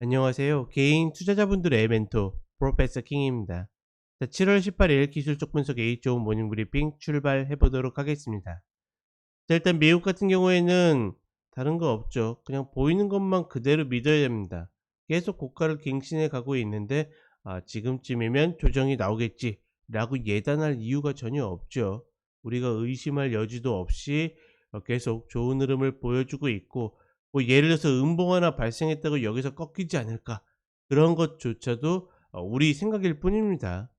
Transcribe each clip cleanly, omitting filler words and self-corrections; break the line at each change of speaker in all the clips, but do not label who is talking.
안녕하세요. 개인 투자자분들의 멘토 프로페서 킹입니다. 자, 7월 18일 기술적 분석 A존 모닝 브리핑 출발해 보도록 하겠습니다. 자, 일단 미국 같은 경우에는 다른 거 없죠. 그냥 보이는 것만 그대로 믿어야 됩니다. 계속 고가를 갱신해 가고 있는데 지금쯤이면 조정이 나오겠지 라고 예단할 이유가 전혀 없죠. 우리가 의심할 여지도 없이 계속 좋은 흐름을 보여주고 있고, 뭐 예를 들어서 음봉 하나 발생했다고 여기서 꺾이지 않을까, 그런 것조차도 우리 생각일 뿐입니다.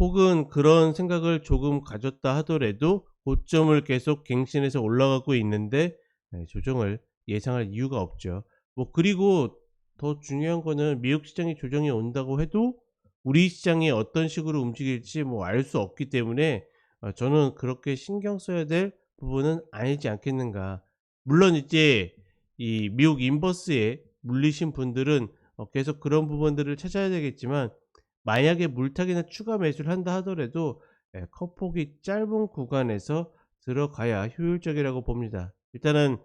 혹은 그런 생각을 조금 가졌다 하더라도 고점을 계속 갱신해서 올라가고 있는데 조정을 예상할 이유가 없죠. 뭐 그리고 더 중요한 거는 미국 시장이 조정이 온다고 해도 우리 시장이 어떤 식으로 움직일지 뭐 알 수 없기 때문에 저는 그렇게 신경 써야 될 부분은 아니지 않겠는가. 물론 이제 이 미국 인버스에 물리신 분들은 계속 그런 부분들을 찾아야 되겠지만, 만약에 물타기나 추가 매수를 한다 하더라도 컷폭이 짧은 구간에서 들어가야 효율적이라고 봅니다. 일단은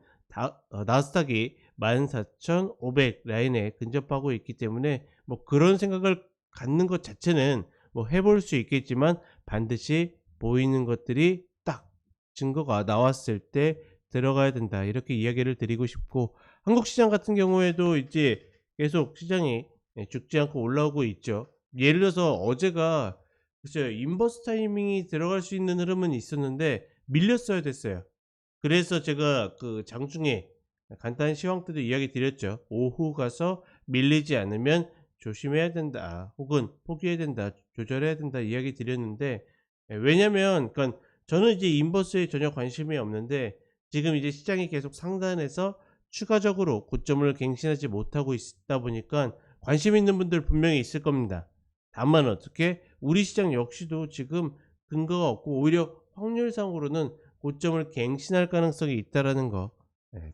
나스닥이 14,500 라인에 근접하고 있기 때문에 뭐 그런 생각을 갖는 것 자체는 뭐 해볼 수 있겠지만, 반드시 보이는 것들이 딱 증거가 나왔을 때 들어가야 된다, 이렇게 이야기를 드리고 싶고, 한국 시장 같은 경우에도 이제 계속 시장이 죽지 않고 올라오고 있죠. 예를 들어서 어제가 글쎄요, 인버스 타이밍이 들어갈 수 있는 흐름은 있었는데 밀렸어야 됐어요. 그래서 제가 그 장중에 간단히 시황 때도 이야기 드렸죠. 오후 가서 밀리지 않으면 조심해야 된다, 혹은 포기해야 된다, 조절해야 된다 이야기 드렸는데, 왜냐면 그러니까 저는 이제 인버스에 전혀 관심이 없는데, 지금 이제 시장이 계속 상단에서 추가적으로 고점을 갱신하지 못하고 있다 보니까 관심 있는 분들 분명히 있을 겁니다. 다만 어떻게 우리 시장 역시도 지금 근거가 없고 오히려 확률상으로는 고점을 갱신할 가능성이 있다라는 거,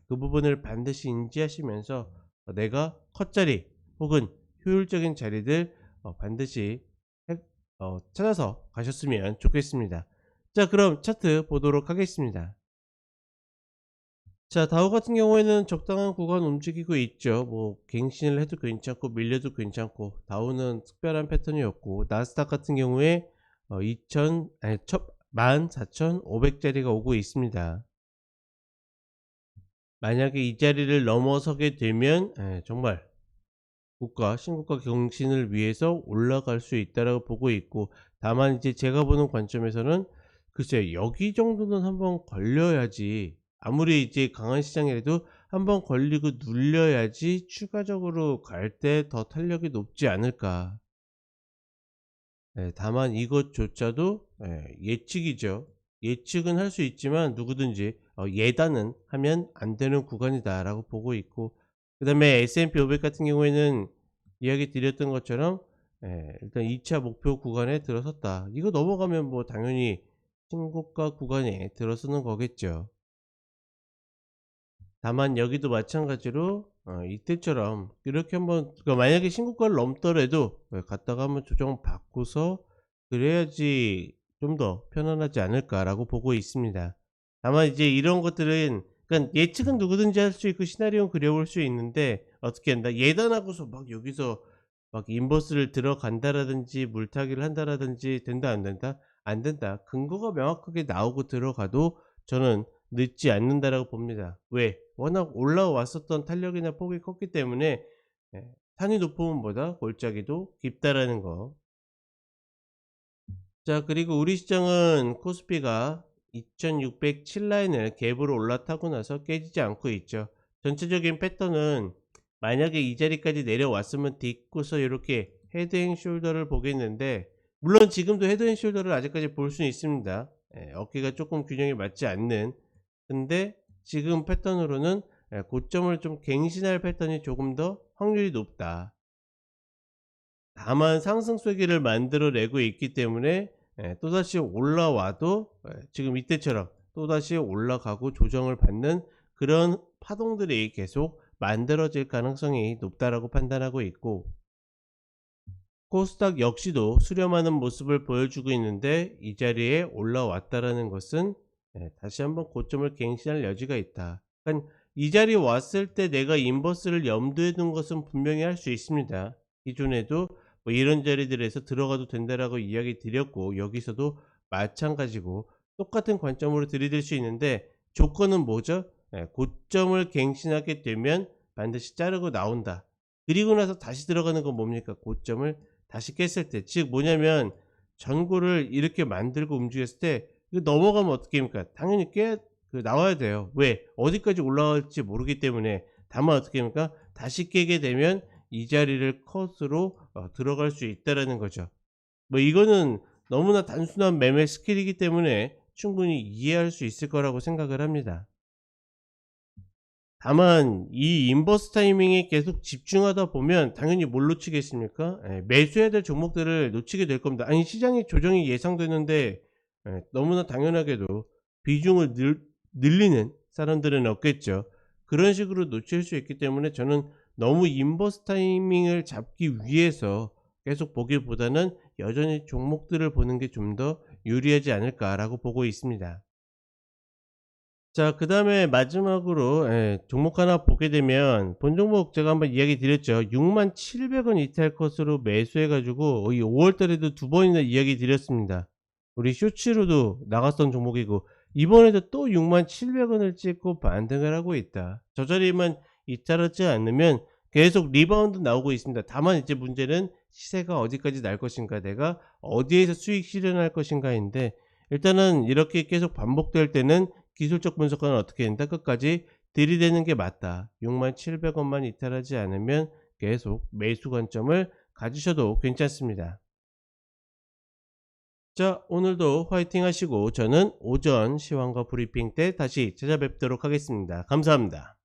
그 부분을 반드시 인지하시면서 내가 컷자리 혹은 효율적인 자리들 반드시 찾아서 가셨으면 좋겠습니다. 자, 그럼 차트 보도록 하겠습니다. 자, 다우 같은 경우에는 적당한 구간 움직이고 있죠. 뭐 갱신을 해도 괜찮고 밀려도 괜찮고, 다우는 특별한 패턴이었고, 나스닥 같은 경우에 2000 아니 14,500 자리가 오고 있습니다. 만약에 이 자리를 넘어서게 되면 정말 신고가 경신을 위해서 올라갈 수 있다라고 보고 있고, 다만 이제 제가 보는 관점에서는 글쎄요, 여기 정도는 한번 걸려야지, 아무리 이제 강한 시장이라도 한번 걸리고 눌려야지 추가적으로 갈 때 더 탄력이 높지 않을까. 다만 이것조차도 예측이죠. 예측은 할 수 있지만 누구든지 예단은 하면 안 되는 구간이다라고 보고 있고, 그다음에 S&P 500 같은 경우에는 이야기 드렸던 것처럼 일단 2차 목표 구간에 들어섰다. 이거 넘어가면 뭐 당연히 신고가 구간에 들어서는 거겠죠. 다만 여기도 마찬가지로 이때처럼 이렇게 한번, 그러니까 만약에 신고가를 넘더라도 갔다가 한번 조정 받고서 그래야지 좀 더 편안하지 않을까라고 보고 있습니다. 다만 이제 이런 것들은, 그러니까 예측은 누구든지 할 수 있고 시나리오 그려볼 수 있는데, 어떻게 한다 예단하고서 막 여기서 막 인버스를 들어간다라든지 물타기를 한다라든지 된다 안 된다? 안 된다. 근거가 명확하게 나오고 들어가도 저는 늦지 않는다라고 봅니다. 왜? 워낙 올라왔었던 탄력이나 폭이 컸기 때문에 탄이 높으면보다 골짜기도 깊다라는 거. 자, 그리고 우리 시장은 코스피가 2607 라인을 갭으로 올라타고 나서 깨지지 않고 있죠. 전체적인 패턴은 만약에 이 자리까지 내려왔으면 딛고서 이렇게 헤드앤숄더를 보겠는데, 물론 지금도 헤드앤숄더를 아직까지 볼 수는 있습니다. 어깨가 조금 균형이 맞지 않는, 근데 지금 패턴으로는 고점을 좀 갱신할 패턴이 조금 더 확률이 높다. 다만 상승 쐐기를 만들어내고 있기 때문에 또다시 올라와도 지금 이때처럼 또다시 올라가고 조정을 받는 그런 파동들이 계속 만들어질 가능성이 높다라고 판단하고 있고, 코스닥 역시도 수렴하는 모습을 보여주고 있는데, 이 자리에 올라왔다라는 것은 다시 한번 고점을 갱신할 여지가 있다. 그러니까 이 자리에 왔을 때 내가 인버스를 염두에 둔 것은 분명히 할 수 있습니다. 기존에도 뭐 이런 자리들에서 들어가도 된다라고 이야기 드렸고, 여기서도 마찬가지고 똑같은 관점으로 들이댈 수 있는데, 조건은 뭐죠? 고점을 갱신하게 되면 반드시 자르고 나온다. 그리고 나서 다시 들어가는 건 뭡니까? 고점을 다시 깼을 때. 즉 뭐냐면, 전고를 이렇게 만들고 움직였을 때 이거 넘어가면 어떻게 합니까? 당연히 나와야 돼요. 왜? 어디까지 올라갈지 모르기 때문에. 다만 어떻게 합니까? 다시 깨게 되면 이 자리를 컷으로 들어갈 수 있다라는 거죠. 뭐 이거는 너무나 단순한 매매 스킬이기 때문에 충분히 이해할 수 있을 거라고 생각을 합니다. 다만 이 인버스 타이밍에 계속 집중하다 보면 당연히 뭘 놓치겠습니까? 매수해야 될 종목들을 놓치게 될 겁니다. 아니, 시장의 조정이 예상되는데 너무나 당연하게도 비중을 늘리는 사람들은 없겠죠. 그런 식으로 놓칠 수 있기 때문에 저는 너무 인버스 타이밍을 잡기 위해서 계속 보기보다는 여전히 종목들을 보는 게 좀 더 유리하지 않을까라고 보고 있습니다. 자, 그다음에 마지막으로 종목 하나 보게 되면, 본 종목 제가 한번 이야기 드렸죠. 67,000원 이탈 컷으로 매수해 가지고 이 5월 달에도 두 번이나 이야기 드렸습니다. 우리 쇼츠로도 나갔던 종목이고, 이번에도 또 67,000원을 찍고 반등을 하고 있다. 저 자리만 이탈하지 않으면 계속 리바운드 나오고 있습니다. 다만 이제 문제는 시세가 어디까지 날 것인가, 내가 어디에서 수익 실현할 것인가인데, 일단은 이렇게 계속 반복될 때는 기술적 분석가는 어떻게 된다? 끝까지 들이대는 게 맞다. 67,000원만 이탈하지 않으면 계속 매수 관점을 가지셔도 괜찮습니다. 자, 오늘도 화이팅 하시고 저는 오전 시황과 브리핑 때 다시 찾아뵙도록 하겠습니다. 감사합니다.